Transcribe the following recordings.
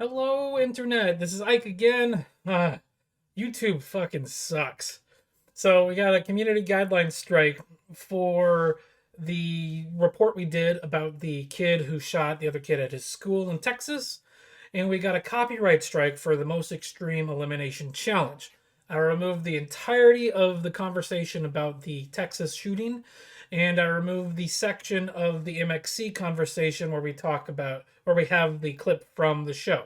Hello, Internet. This is Ike again. YouTube fucking sucks. So we got a community guideline strike for the report we did about the kid who shot the other kid at his school in Texas. And we got a copyright strike for the most extreme elimination challenge. I removed the entirety of the conversation about the Texas shooting, and I removed the section of the MXC conversation where we have the clip from the show.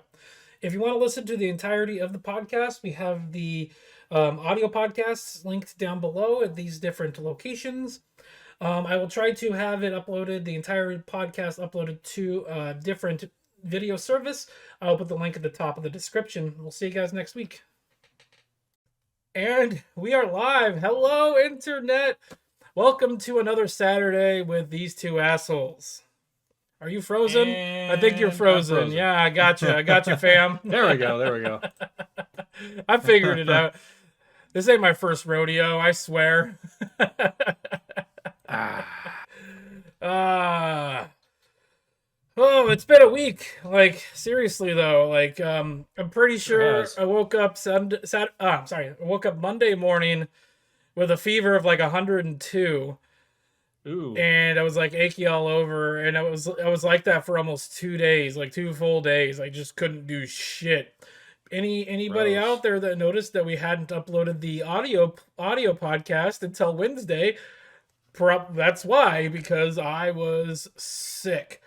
If you want to listen to the entirety of the podcast, we have the audio podcasts linked down below at these different locations. I will try to have it uploaded, the entire podcast uploaded to a different video service. I'll put the link at the top of the description. We'll see you guys next week. And we are live. Hello, Internet. Welcome to another Saturday with these two assholes. Are you frozen? I think you're frozen. Yeah, I got you. I got you, fam. There we go. I figured it out. This ain't my first rodeo, I swear. Oh, it's been a week. Like, seriously though, like I'm pretty sure I woke up I woke up Monday morning with a fever of like 102. Ooh. And I was like achy all over, and I was like that for almost 2 days, like 2 full days. I just couldn't do shit. Anybody Gross. out there that noticed that we hadn't uploaded the audio podcast until Wednesday? That's why, because I was sick.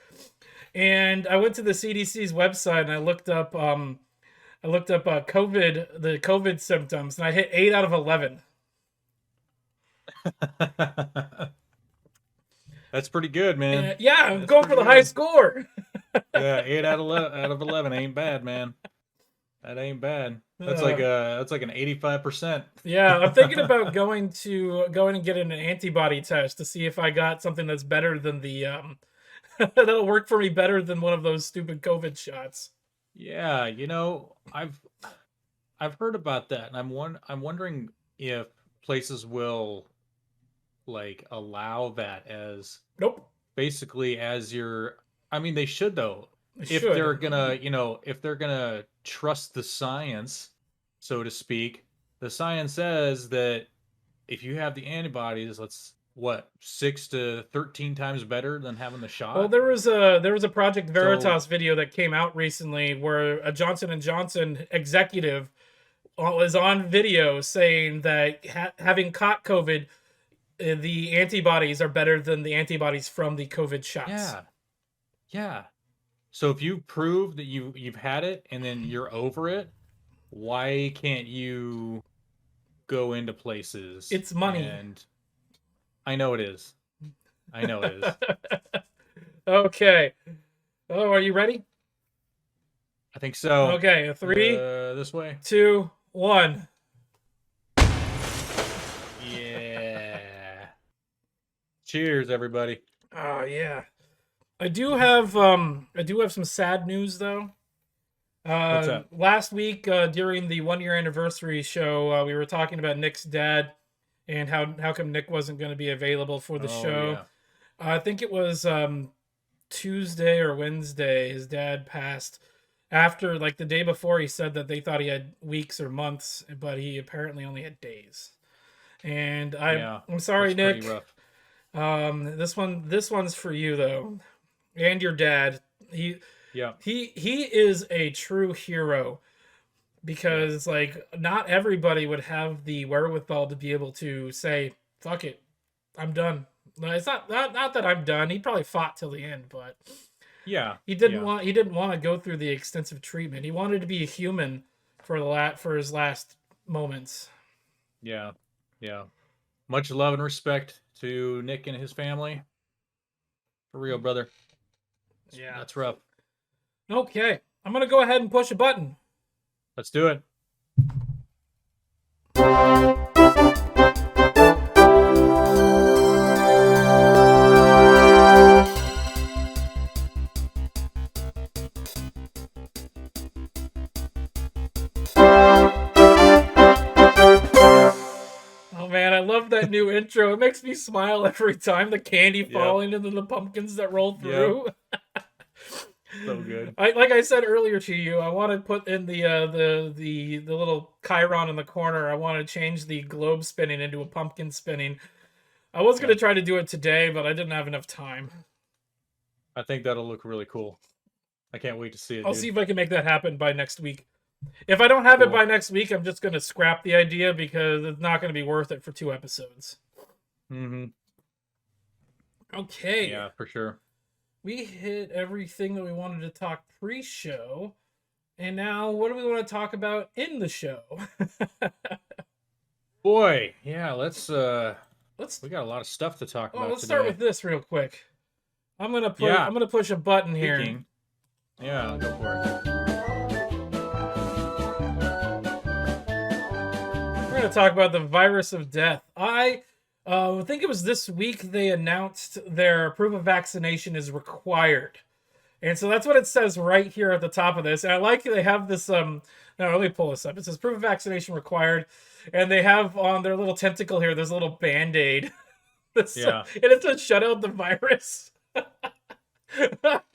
And I went to the CDC's website and I looked up the COVID symptoms, and I hit 8 out of 11. That's pretty good, man. Yeah, I'm going for the high score. Yeah, 8 out of 11 ain't bad, man. That ain't bad. That's like an 85%. Yeah, I'm thinking about going and getting an antibody test to see if I got something that's better than the that'll work for me better than one of those stupid COVID shots. Yeah, I've heard about that, and I'm wondering if places will like allow that as basically as I mean, they should though. They're gonna trust the science, so to speak. The science says that if you have the antibodies, 6 to 13 times better than having the shot. Well, there was a Project Veritas video that came out recently where a Johnson & Johnson executive was on video saying that having caught COVID, the antibodies are better than the antibodies from the COVID shots. Yeah. So if you prove that you've had it and then you're over it, why can't you go into places? It's money. And I know it is. Okay. Oh, are you ready? I think so. Okay, 3, this way. 2, 1. Yeah. Cheers, everybody. Oh yeah. I do have some sad news though. What's up? Last week during the 1-year anniversary show, we were talking about Nick's dad and how come Nick wasn't going to be available for the show. Yeah. I think it was Tuesday or Wednesday. His dad passed after, like, the day before. He said that they thought he had weeks or months, but he apparently only had days. And I'm sorry, Nick. This one's for you though, and your dad. He is a true hero, because like not everybody would have the wherewithal to be able to say, "Fuck it, I'm done." It's not that I'm done. He probably fought till the end, but he didn't want to go through the extensive treatment. He wanted to be a human for his last moments. Yeah. Much love and respect to Nick and his family. For real, brother. Yeah. That's rough. Okay. I'm going to go ahead and push a button. Let's do it. I love that new intro. It makes me smile every time. The candy falling into the pumpkins that roll through. Yep. So good. Like I said earlier to you, I want to put in the little chyron in the corner. I want to change the globe spinning into a pumpkin spinning. I was going to try to do it today, but I didn't have enough time. I think that'll look really cool. I can't wait to see it. I'll see if I can make that happen by next week. If I don't have it by next week, I'm just going to scrap the idea because it's not going to be worth it for 2 episodes. Mm-hmm. Okay. Yeah, for sure. We hit everything that we wanted to talk pre-show. And now, what do we want to talk about in the show? Boy, yeah, let's we got a lot of stuff to talk about let's today. start with this real quick. I'm gonna push a button here. Yeah, go for it. We're gonna talk about the virus of death. I think it was this week they announced their proof of vaccination is required. And so that's what it says right here at the top of this. And I like they have this now let me pull this up. It says proof of vaccination required. And they have on their little tentacle here, there's a little band-aid. And it says shut out the virus. But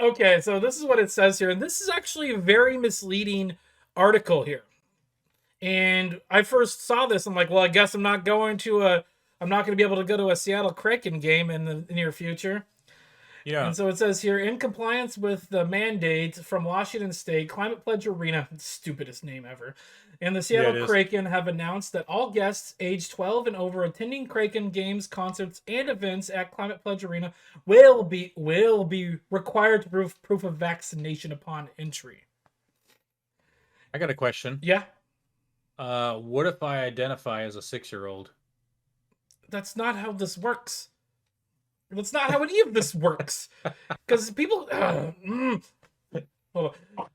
okay, so this is what it says here. And this is actually a very misleading article here. And I first saw this, I'm like, well, I guess I'm not going to be able to go to a Seattle Kraken game in the near future. Yeah. And so it says here, in compliance with the mandates from Washington State, Climate Pledge Arena, stupidest name ever, and the Seattle Kraken have announced that all guests age 12 and over attending Kraken games, concerts, and events at Climate Pledge Arena will be required to proof of vaccination upon entry. I got a question. Yeah. What if I identify as a 6-year-old? That's not how this works. That's not how any of this works. Because people...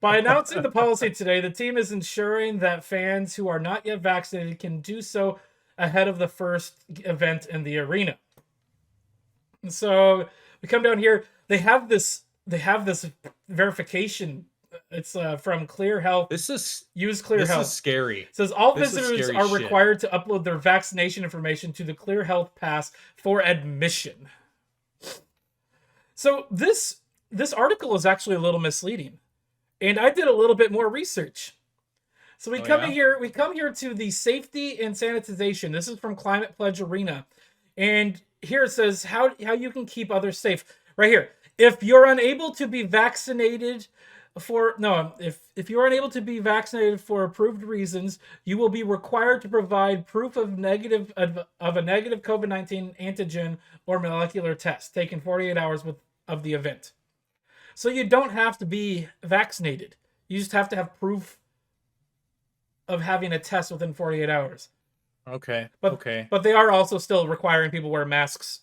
By announcing the policy today, the team is ensuring that fans who are not yet vaccinated can do so ahead of the first event in the arena. And so we come down here. They have this verification. It's from Clear Health. Use Clear Health. This is scary. It says all visitors are required to upload their vaccination information to the Clear Health Pass for admission. So this article is actually a little misleading. And I did a little bit more research. So we come here to the safety and sanitization. This is from Climate Pledge Arena. And here it says how you can keep others safe. Right here. If you're unable to be vaccinated if you're unable to be vaccinated for approved reasons, you will be required to provide proof of a negative COVID-19 antigen or molecular test taken 48 hours of the event. So you don't have to be vaccinated. You just have to have proof of having a test within 48 hours. Okay. But they are also still requiring people wear masks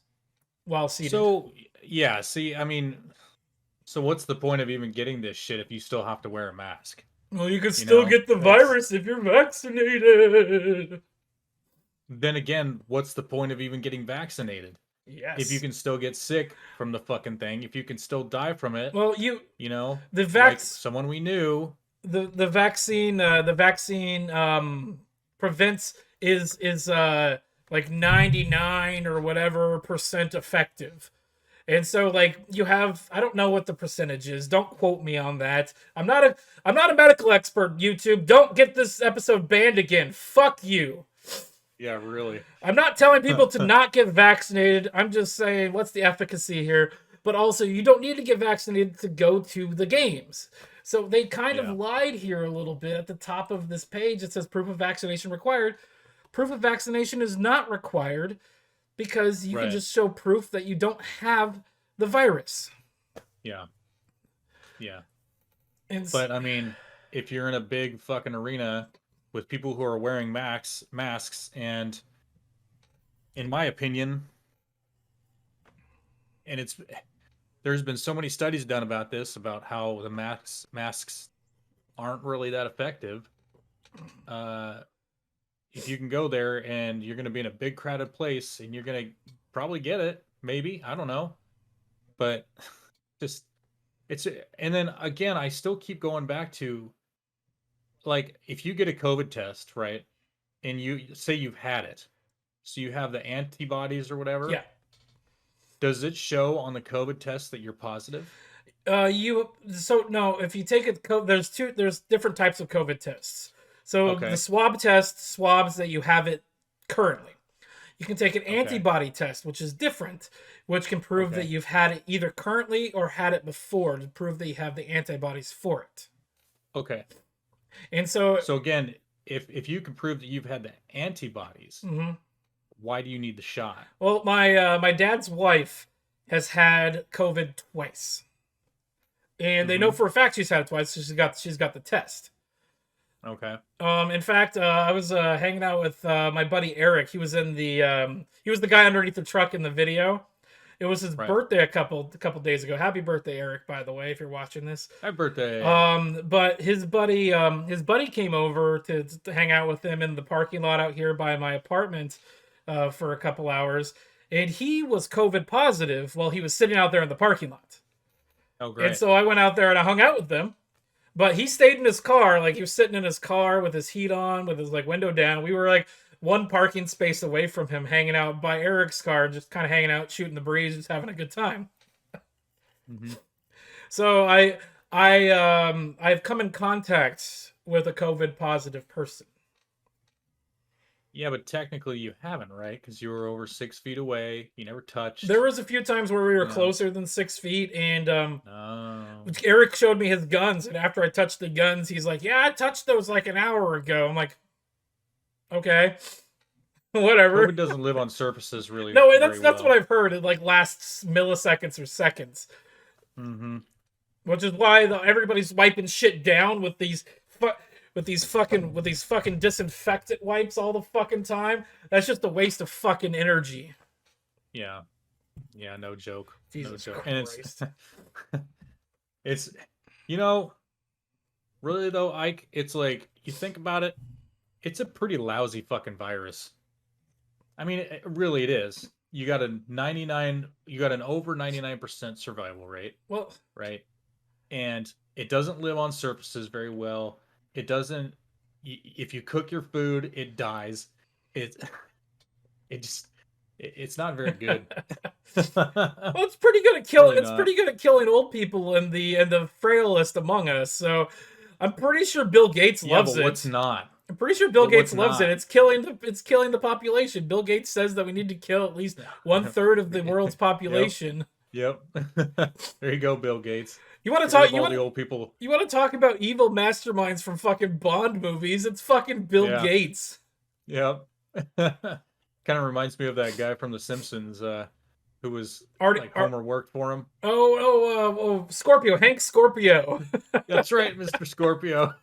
while seated. So, yeah, see, I mean, so what's the point of even getting this shit if you still have to wear a mask? Well, you could still get the virus if you're vaccinated. Then again, what's the point of even getting vaccinated? Yes. If you can still get sick from the fucking thing, if you can still die from it. Well, like someone we knew. The vaccine prevents is like 99 or whatever % effective. And so like you have, I don't know what the percentage is. Don't quote me on that. I'm not a medical expert, YouTube. Don't get this episode banned again. Fuck you. Yeah, really. I'm not telling people to not get vaccinated. I'm just saying, what's the efficacy here? But also, you don't need to get vaccinated to go to the games. So they kind of lied here a little bit. At the top of this page, it says proof of vaccination required. Proof of vaccination is not required because you can just show proof that you don't have the virus. Yeah. But, I mean, if you're in a big fucking arena with people who are wearing masks, and in my opinion, and there's been so many studies done about this, about how the masks aren't really that effective. If you can go there and you're going to be in a big crowded place and you're going to probably get it, maybe, I don't know, but and then again, I still keep going back to, like, if you get a COVID test, right, and you say you've had it, so you have the antibodies or whatever. Yeah. Does it show on the COVID test that you're positive? No, if you take it, there's different types of COVID tests. So the Okay. swab test swabs that you have it currently. You can take an Okay. antibody test, which is different, which can prove that Okay. you've had it either currently or had it before to prove that you have the antibodies for it. Okay. And so, So again, if you can prove that you've had the antibodies, mhm. why do you need the shot? Well, my dad's wife has had COVID twice, and they know Mm-hmm. for a fact she's had it twice. So she's got the test. Okay. In fact, I was hanging out with my buddy Eric. He was the guy underneath the truck in the video. It was his Right. birthday a couple days ago. Happy birthday, Eric! By the way, if you're watching this. Happy birthday. But his buddy came over to hang out with him in the parking lot out here by my apartment for a couple hours, and he was COVID positive while he was sitting out there in the parking lot. Oh, And great. so I went out there and I hung out with them. But he stayed in his car, like he was sitting in his car with his heat on, with his like window down. We were like one parking space away from him, hanging out by Eric's car, just kind of hanging out, shooting the breeze, just having a good time. Mm-hmm. So I've come in contact with a COVID positive person. Yeah, but technically you haven't, right? Because you were over 6 feet away. You never touched. There was a few times where we were You know. closer than 6 feet, and No. Eric showed me his guns, and after I touched the guns, he's like, "Yeah, I touched those like an hour ago." I'm like, "Okay, whatever." COVID doesn't live on surfaces really. No, very that's well. what I've heard. It like lasts milliseconds or seconds, Mm-hmm. which is why everybody's wiping shit down with these fucking disinfectant wipes all the fucking time. That's just a waste of fucking energy. Yeah. Yeah. No joke. Jesus no joke. Christ. And it's you know, really though, Ike. It's like you think about it. It's a pretty lousy fucking virus. I mean, really, it is. You got you got an over 99% survival rate, Well, right? And it doesn't live on surfaces very well. It doesn't. If you cook your food, it dies. It it just it's not very good. well, it's pretty good at Really It's not. pretty good at killing old people and the frailest among us. So, I'm pretty sure Bill Gates Yeah, loves but what's it. not? I'm pretty sure Bill But Gates what's loves it. not? It's killing the population. Bill Gates says that we need to kill at least 1/3 of the world's Yep. population. Yep. There you go, Bill Gates. You want to Get rid talk? of all the old people. You want to talk about evil masterminds from fucking Bond movies? It's fucking Bill Yeah. Gates. Yep. Kind of reminds me of that guy from The Simpsons, who was Homer worked for him. Oh, Scorpio, Hank Scorpio. That's right, Mr. Scorpio.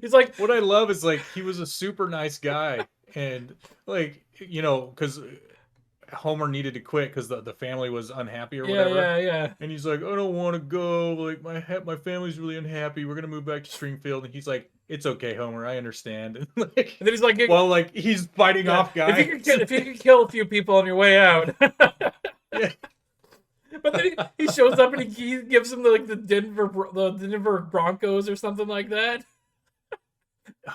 He's like, what I love is like he was a super nice guy, and like because Homer needed to quit because the family was unhappy or whatever. Yeah. And he's like, I don't want to go. Like my family's really unhappy. We're gonna move back to Springfield. And he's like, it's okay, Homer. I understand. And, and then he's like, well, like he's fighting off guys. If you could kill a few people on your way out. Yeah. But then he shows up and he gives him the Denver Broncos or something like that.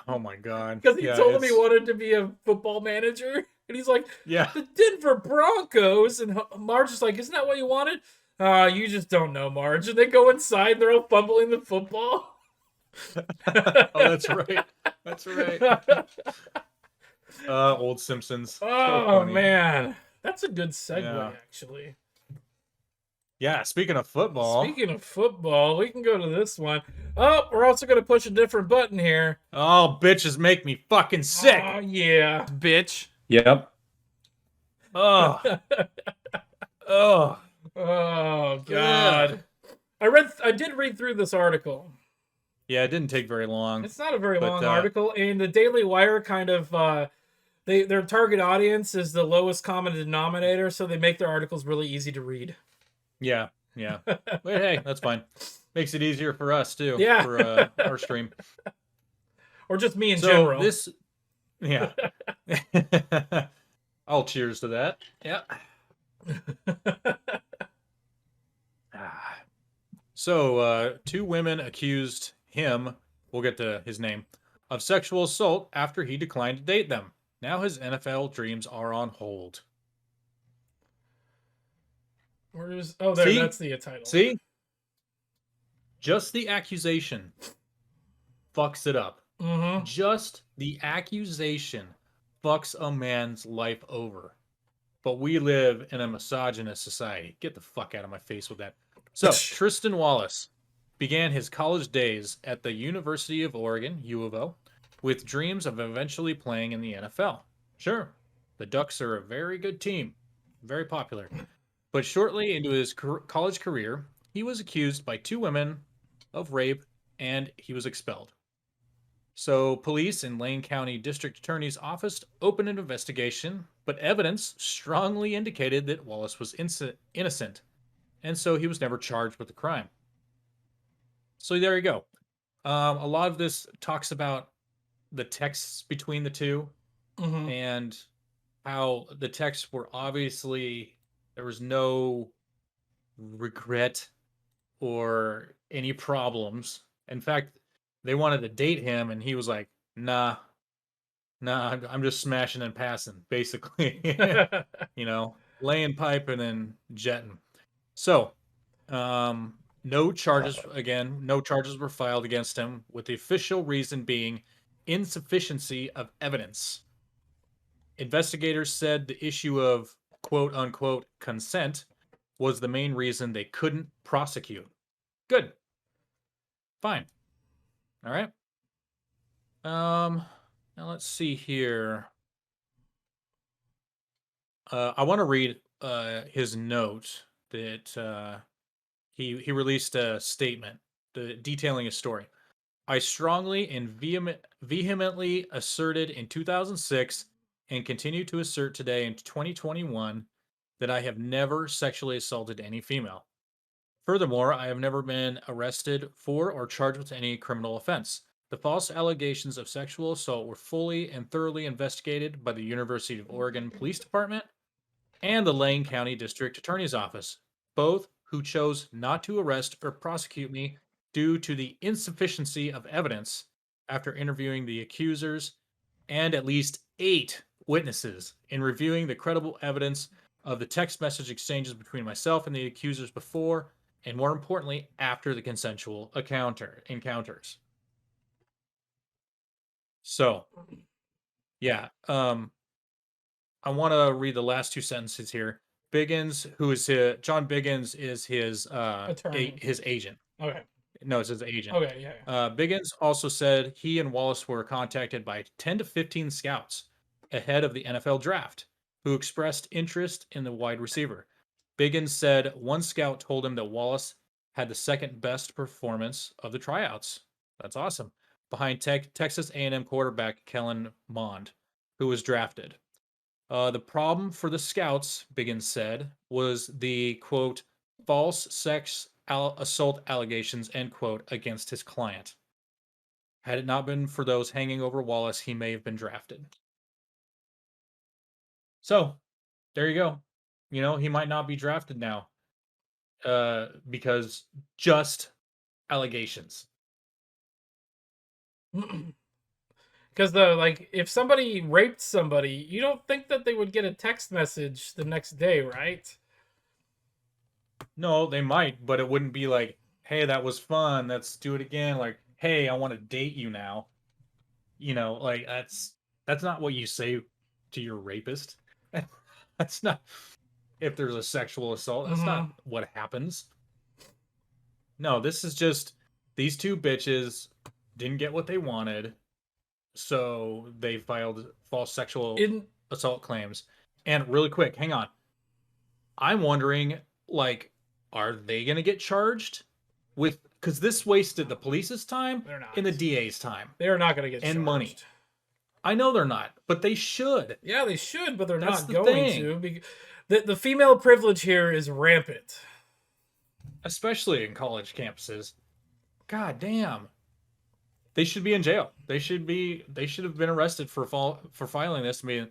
Oh my god! Because he told him he wanted to be a football manager, and he's like, yeah, the Denver Broncos. And Marge is like, isn't that what you wanted? You just don't know, Marge. And they go inside, and they're all fumbling the football. Oh, that's right. That's right. Old Simpsons. Oh man, that's a good segue, actually. Yeah, speaking of football, we can go to this one. Oh, we're also going to push a different button here. Oh, bitches make me fucking sick. Oh, yeah. Bitch. Yep. Oh. Oh. Oh, God. I did read through this article. Yeah, it didn't take very long. It's not a very long article, and the Daily Wire kind of their target audience is the lowest common denominator, so they make their articles really easy to read. Yeah. But hey, that's fine. Makes it easier for us too. Yeah. For our stream. Or just me in general. Yeah. I'll cheers to that. Yeah. So, 2 women accused him, we'll get to his name, of sexual assault after he declined to date them. Now his NFL dreams are on hold. Where's there? See? That's the title. See, just the accusation fucks it up. Mm-hmm. Just the accusation fucks a man's life over. But we live in a misogynist society. Get the fuck out of my face with that. So, Tristan Wallace began his college days at the University of Oregon, UofO, with dreams of eventually playing in the NFL. Sure, the Ducks are a very good team, very popular. But shortly into his college career, he was accused by 2 women of rape and he was expelled. So, police in Lane County District Attorney's Office opened an investigation, but evidence strongly indicated that Wallace was innocent, and so he was never charged with the crime. So there you go. A lot of this talks about the texts between the two, and how the texts were obviously, there was no regret or any problems. In fact, they wanted to date him, and he was like, nah, I'm just smashing and passing, basically. You know, laying pipe and then jetting. So, no charges were filed against him, with the official reason being insufficiency of evidence. Investigators said the issue of quote unquote consent was the main reason they couldn't prosecute. Good. Fine. All right. Now let's see here. I want to read his note that he released a statement detailing his story. I strongly and vehemently asserted in 2006 and continue to assert today in 2021 that I have never sexually assaulted any female. Furthermore, I have never been arrested for or charged with any criminal offense. The false allegations of sexual assault were fully and thoroughly investigated by the University of Oregon Police Department and the Lane County District Attorney's Office, both who chose not to arrest or prosecute me due to the insufficiency of evidence after interviewing the accusers and at least 8 witnesses in reviewing the credible evidence of the text message exchanges between myself and the accusers before, and more importantly, after the consensual encounters. So, yeah, I want to read the last 2 sentences here. Biggins, who is John Biggins, is his his agent. Okay. No, it's his agent. Okay, yeah. Biggins also said he and Wallace were contacted by 10 to 15 scouts ahead of the NFL draft who expressed interest in the wide receiver. Biggins said one scout told him that Wallace had the second best performance of the tryouts. That's awesome. Behind Texas A&M quarterback Kellen Mond, who was drafted. The problem for the scouts, Biggins said, was the, quote, false sex assault allegations, end quote, against his client. Had it not been for those hanging over Wallace, he may have been drafted. So, there you go. You know, he might not be drafted now because just allegations. Because like, if somebody raped somebody, you don't think that they would get a text message the next day, right? No, they might, but it wouldn't be like, hey, that was fun, let's do it again. Like, hey, I want to date you now. You know, like that's not what you say to your rapist. That's not, if there's a sexual assault, that's not what happens. No, this is just these 2 bitches didn't get what they wanted, so they filed false sexual assault claims. And really quick, hang on. I'm wondering, like, are they going to get charged with, because this wasted the police's time and the DA's time. They're not going to get and charged. Money. I know they're not, but they should. Yeah, they should, but they're not going to. The female privilege here is rampant. Especially in college campuses. God damn. They should be in jail. They should have been arrested for filing this. I mean,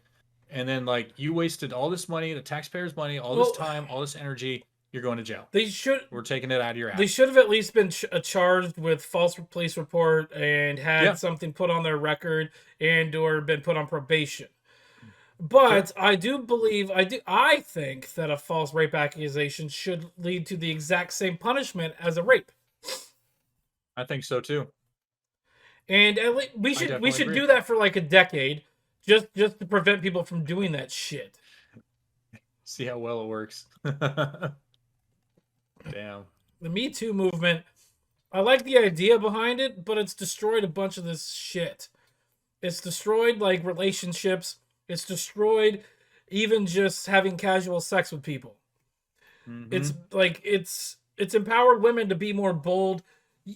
and then, like, you wasted all this money, the taxpayers' money, all this time, all this energy. You're going to jail. We're taking it out of your ass. They should have at least been charged with false police report and had something put on their record and or been put on probation. But sure. I think that a false rape accusation should lead to the exact same punishment as a rape. I think so too. And at least we should do that for like a decade, just to prevent people from doing that shit. See how well it works. Damn. The Me Too movement, I like the idea behind it, but it's destroyed a bunch of this shit. It's destroyed like relationships. It's destroyed even just having casual sex with people. Mm-hmm. It's like it's empowered women to be more bold.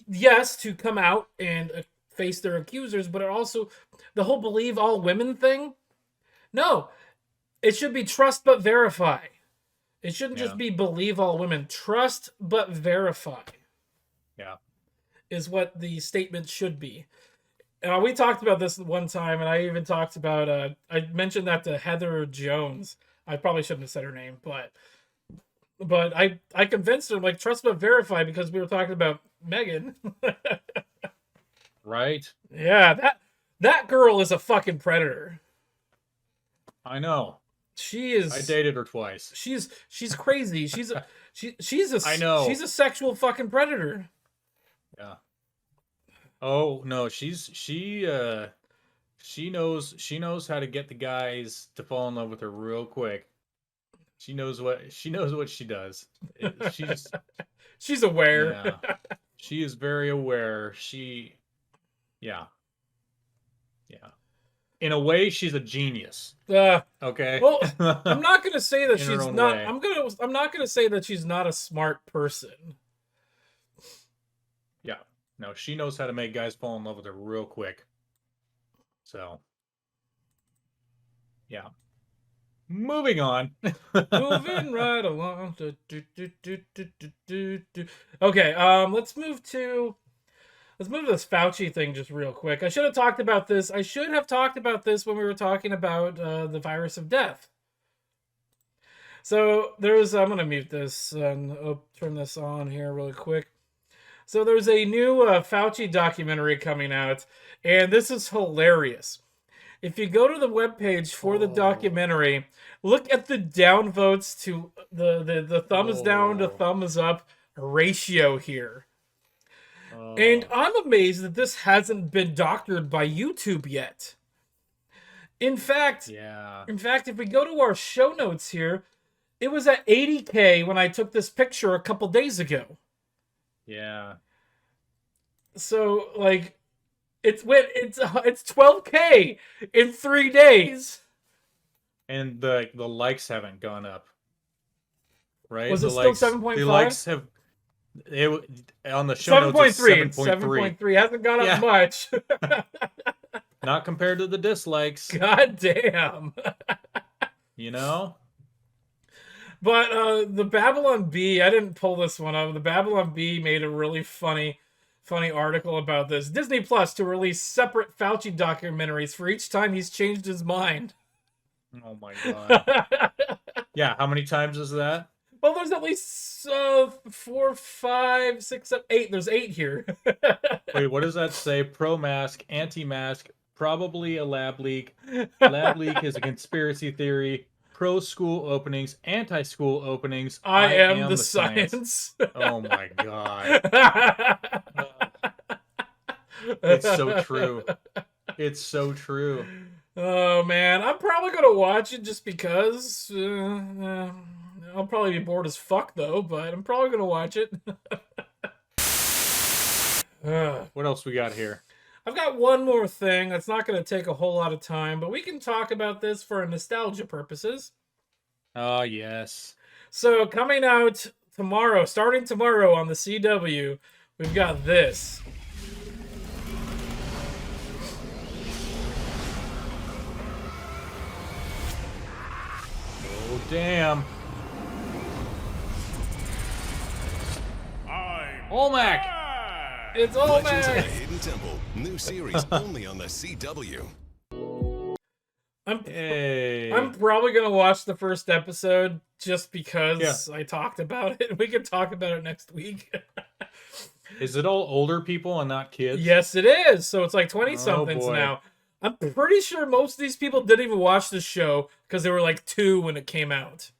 Yes, to come out and face their accusers, but it also the whole believe all women thing. No, it should be trust but verify. It shouldn't just be believe all women. Trust but verify. Yeah, is what the statement should be. We talked about this one time, and I even talked about I mentioned that to Heather Jones. I probably shouldn't have said her name, but I convinced her, like, trust but verify, because we were talking about Megan. Right. Yeah, that girl is a fucking predator. I know. She is. I dated her twice. She's crazy. She's a I know. She's a sexual fucking predator. Yeah. Oh no, she knows how to get the guys to fall in love with her real quick. She knows what she does. She's aware. Yeah. She is very aware. Yeah. In a way, she's a genius. Okay. Well, I'm not gonna say that she's not. Way. I'm not gonna say that she's not a smart person. Yeah. No, she knows how to make guys fall in love with her real quick. So, yeah. Moving on. Moving right along. Okay, let's move to this Fauci thing just real quick. I should have talked about this. I should have talked about this when we were talking about the virus of death. So I'm going to mute this and turn this on here really quick. So there's a new Fauci documentary coming out, and this is hilarious. If you go to the webpage for the documentary, look at the downvotes to the thumbs down to thumbs up ratio here. And I'm amazed that this hasn't been doctored by YouTube yet. In fact, if we go to our show notes here, it was at 80K when I took this picture a couple days ago. Yeah. So, like, it's 12K in 3 days. And the likes haven't gone up. Right? Was it still 7.5? The likes have on the show notes 7.3 hasn't gone up much. Not compared to the dislikes. God damn. You know? But the Babylon Bee, I didn't pull this one up. The Babylon Bee made a really funny article about this. Disney Plus to release separate Fauci documentaries for each time he's changed his mind. Oh my god. Yeah, how many times is that? Well, there's at least 4, 5, 6, 7, 8. There's 8 here. Wait, what does that say? Pro-mask, anti-mask, probably a lab leak. Lab leak is a conspiracy theory. Pro-school openings, anti-school openings. I am the science. Oh my god. It's so true. It's so true. Oh man, I'm probably gonna watch it just because. I'll probably be bored as fuck though, but I'm probably gonna watch it. What else we got here? I've got one more thing that's not going to take a whole lot of time, but we can talk about this for nostalgia purposes. Oh, yes. So coming out tomorrow, starting tomorrow on the CW, we've got this. Oh, damn. Olmec! It's Olmec! Legends of the Hidden Temple. New series only on the CW. I'm probably going to watch the first episode just because I talked about it. We can talk about it next week. Is it all older people and not kids? Yes, it is. So it's like 20-somethings now. I'm pretty sure most of these people didn't even watch the show because they were like 2 when it came out.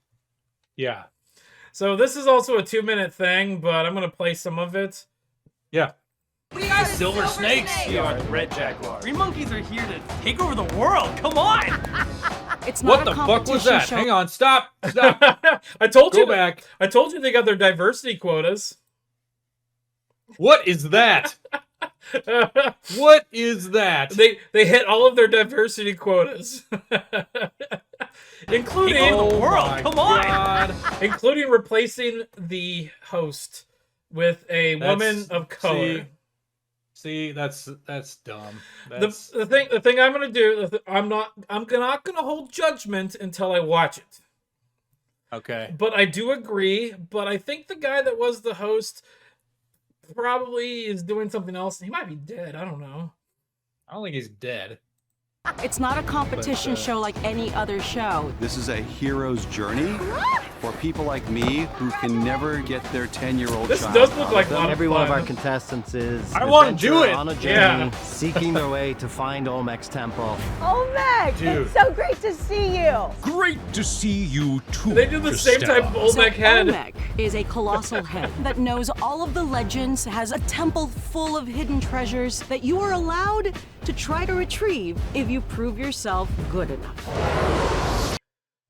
Yeah. So this is also a 2-minute thing, but I'm gonna play some of it. Yeah. We are the Silver Snakes. We are the Red Jaguars. Green Monkeys are here to take over the world. Come on! It's not What a the fuck competition was that? show. Hang on, stop. I told you. Go back. I told you they got their diversity quotas. What is that? What is that? They hit all of their diversity quotas, including Take over the world. my Come on! God. including replacing the host with a woman of color. See, that's dumb. The thing I'm gonna do, I'm not gonna hold judgment until I watch it. Okay. But I do agree. But I think the guy that was the host probably is doing something else. He might be dead. I don't know. I don't think he's dead. It's not a competition show like any other show. This is a hero's journey for people like me who can never get their 10-year-old This child does look out like of them. a lot of Every one of fun. our contestants is I wanna adventure do it. on a journey, Yeah. seeking their way to find Olmec's temple. Olmec, Dude. it's so great to see you. Great to see you too. They do the same type of Olmec head. Olmec is a colossal head that knows all of the legends, has a temple full of hidden treasures that you are allowed to try to retrieve if you prove yourself good enough.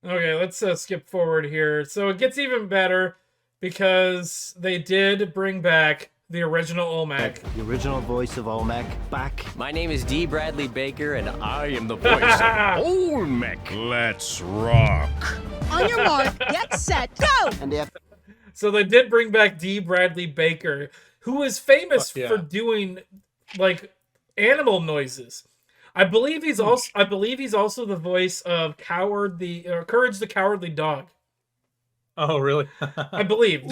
Okay, let's skip forward here. So it gets even better because they did bring back the original Olmec. The original voice of Olmec back. My name is D. Bradley Baker, and I am the voice of Olmec. Let's rock. On your mark, get set, go! And if So they did bring back D. Bradley Baker, who is famous Fuck yeah. for doing like animal noises. I believe he's also the voice of Courage the Cowardly Dog. Oh, really? I believe.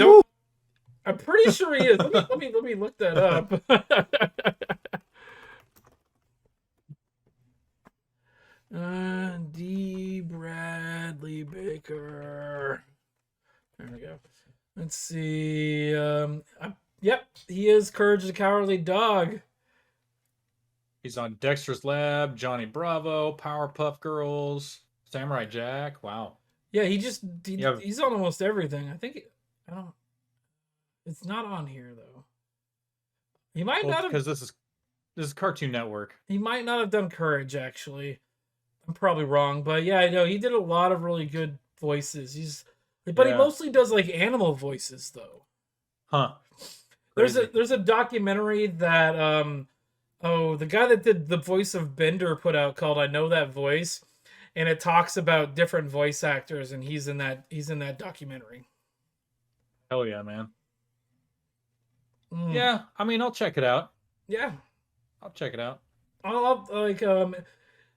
I'm pretty sure he is. Let me look that up. D. Bradley Baker. There we go. Let's see. Yep, he is Courage the Cowardly Dog. He's on Dexter's Lab, Johnny Bravo, Powerpuff Girls, Samurai Jack. Wow. Yeah, Yeah. he's on almost everything. I think I don't. It's not on here though. He might Well, not have. because this is Cartoon Network. He might not have done Courage actually. I'm probably wrong, but yeah, I know he did a lot of really good voices. He Yeah. mostly does like animal voices though. Huh. There's Crazy. a documentary that the guy that did the voice of Bender put out called I Know That Voice, and it talks about different voice actors, and he's in that documentary. Hell yeah, man. Mm. Yeah, I mean, I'll check it out. Yeah. I'll check it out.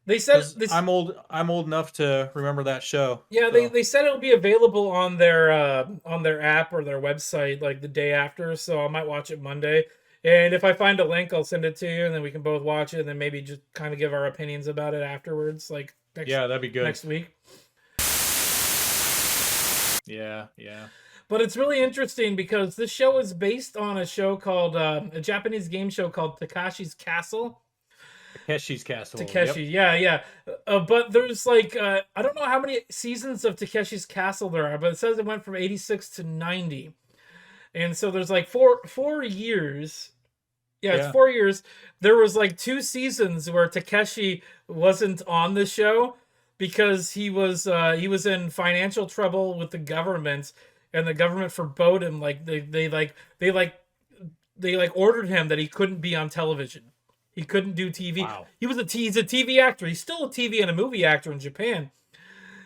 They said 'Cause I'm old enough to remember that show. yeah, so. they said it'll be available on their app or their website like the day after, so I might watch it Monday. And if I find a link, I'll send it to you, and then we can both watch it, and then maybe just kind of give our opinions about it afterwards, like Yeah, that'd be good. next week. Yeah. But it's really interesting because this show is based on a show called a Japanese game show called Takashi's Castle. Takeshi's Castle. Takeshi, Yep. yeah. But there's like I don't know how many seasons of Takeshi's Castle there are, but it says it went from 86 to 90, and so there's like four years. Yeah, it's Yeah. 4 years. There was like 2 seasons where Takeshi wasn't on the show because he was in financial trouble with the government, and the government forbade him. Like they ordered him that he couldn't be on television. He couldn't do TV. Wow. He's a TV actor. He's still a TV and a movie actor in Japan.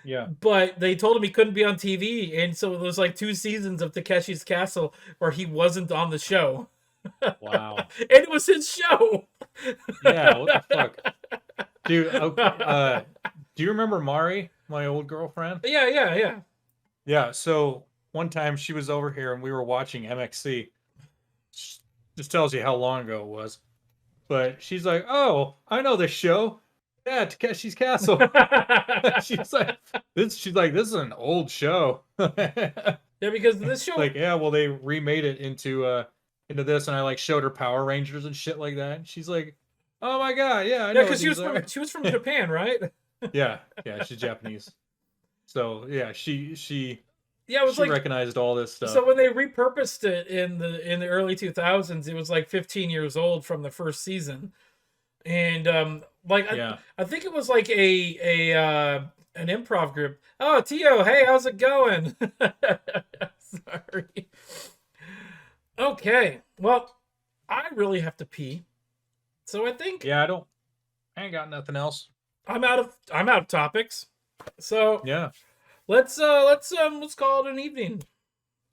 Yeah. But they told him he couldn't be on TV, and so there's like 2 seasons of Takeshi's Castle where he wasn't on the show. Wow. And it was his show. Yeah. What the fuck, dude? Okay, do you remember Mari, my old girlfriend? Yeah. Yeah. So one time she was over here and we were watching MXC. Just tells you how long ago it was. But she's like, "Oh, I know this show. Yeah, Takeshi's Castle." She's like, "This is an old show." Yeah, because this show, Like, yeah, well, they remade it into this, and I like showed her Power Rangers and shit like that. And she's like, Oh my god, yeah, I Yeah, know because what she was from Japan, right? yeah, she's Japanese. So yeah, she Yeah, it was like recognized all this stuff. so when they repurposed it in the early 2000s, it was like 15 years old from the first season, and like I think it was like an improv group. Oh, Tio, hey, how's it going? Sorry. Okay, well, I really have to pee, so I think Yeah, I ain't got nothing else. I'm out of topics. So Yeah. let's call it an evening.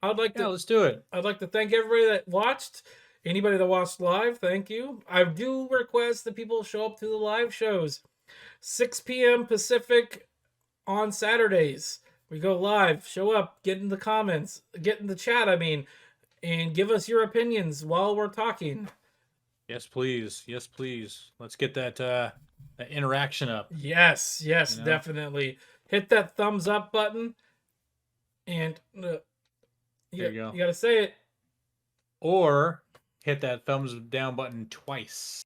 Let's do it. I'd like to thank everybody that watched. Anybody that watched live, thank you. I do request that people show up to the live shows. 6 p.m. Pacific on Saturdays. We go live. Show up. Get in the comments. Get in the chat, and give us your opinions while we're talking. Yes, please. Yes, please. Let's get that interaction up. Yes, definitely. Hit that thumbs up button. And there you go. You got to say it. Or hit that thumbs down button twice.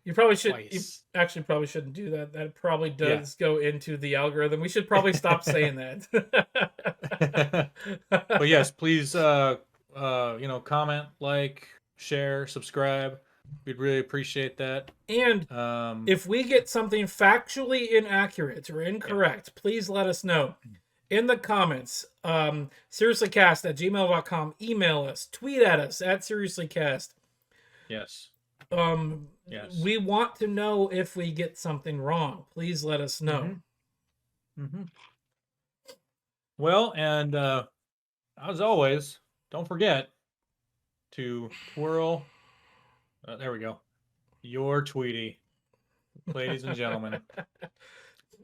You probably should. Twice. You actually probably shouldn't do that. That probably does go into the algorithm. We should probably stop saying that. But yes, please, comment, like, share, subscribe. We'd really appreciate that. And if we get something factually inaccurate or incorrect, please let us know in the comments. Seriouslycast@gmail.com. Email us. Tweet at us @seriouslycast. Yes. Yes. We want to know if we get something wrong. Please let us know. Mm-hmm. Well, and as always, don't forget to twirl. There we go. Your Tweety, ladies and gentlemen.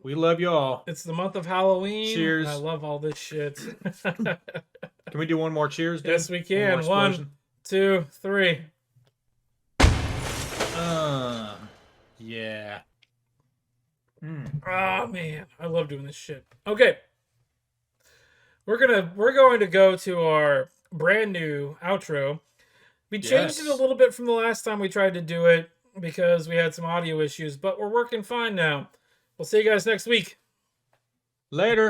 We love you all. It's the month of Halloween. Cheers. I love all this shit. Can we do one more cheers, dude? Yes, we can. 1, 2, 3. Yeah. Oh man, I love doing this shit. Okay. We're going to go to our brand new outro. We changed it a little bit from the last time we tried to do it because we had some audio issues, but we're working fine now. We'll see you guys next week. Later.